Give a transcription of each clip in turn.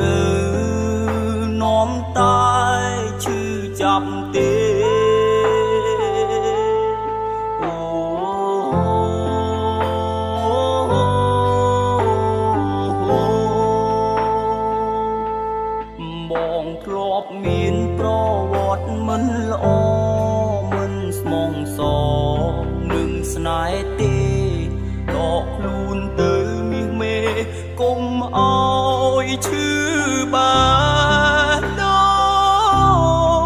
nữ nóm tai chư chập têมองครอบมีนประวัติมันละอมันสมองสองหนึ่งสนายเตดอกลูนเตอมีเมก้มเอาชื่อบาดอ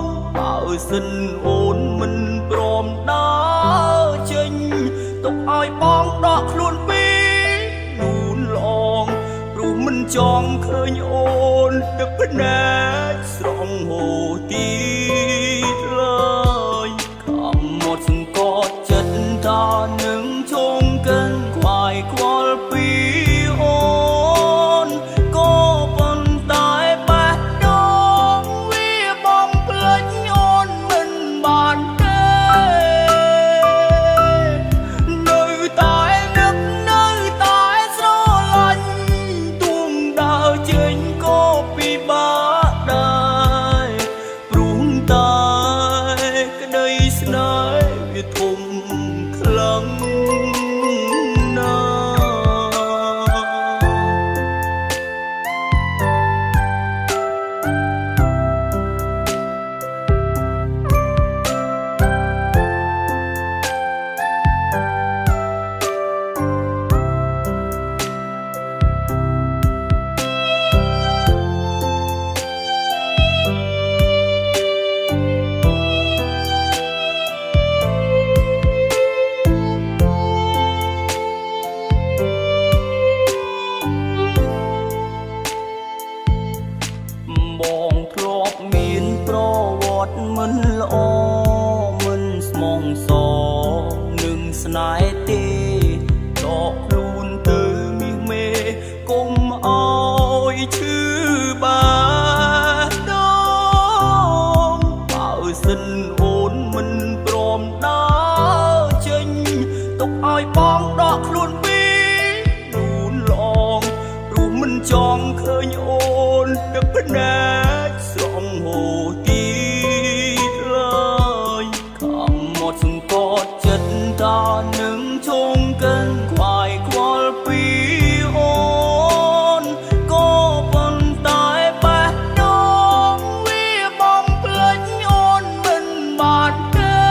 งเป่าสินโอนมันปลอมดาเจงตกอ้อยปองดอกลูนปีนูนลองรูมันจองเคยโอนดึกเป็นแน่ស្រងហូរទីឡើយខំមកសង្កត់ចិត្តថានឹងជុំកិនខ្វាយខ្វល់ពីអូនក៏ប៉ុន្តែបេះដូងវាបំភ្លេចអូនមិនបានទេនៅតែនឹកនៅតែស្រឡាញ់ទួងដើរចេញក៏ពិបាកធំខ្លាំងណាបងធ្លាប់មានប្រវត្តិមិនល្អមិនស្មងសនឹងស្នេហ៍ទេដកខ្លួនទៅមាសមេគុំអោយឈឺបាដងបើសិនអូនមិនព្រមដើរចេញទុកឲ្យបងដកខ្លួនពីនូនឡងព្រោះមិនចង់ឃើញអូនដឹកភ្នែកស្រងហូរទីឡើយខំមកសង្កត់ចិត្តថានឹងជុំកិនខ្វាយខ្វល់ពីអូនក៏ប៉ុន្តែបេះដូងវាបំភ្លេចអូនមិនបានទេ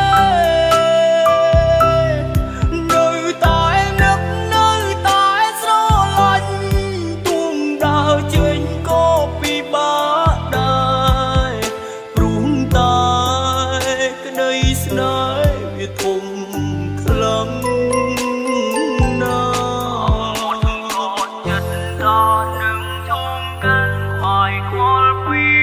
នៅតែនឹកនៅតែស្រឡាញ់ទួងដើរចេញក៏ពិបាកដែរព្រោះតែក្តីស្នេហ៍វាធំខ្លាំងណាស់ចិត្តដល់នឹងជុំកិនខ្វាយខ្វល់ពី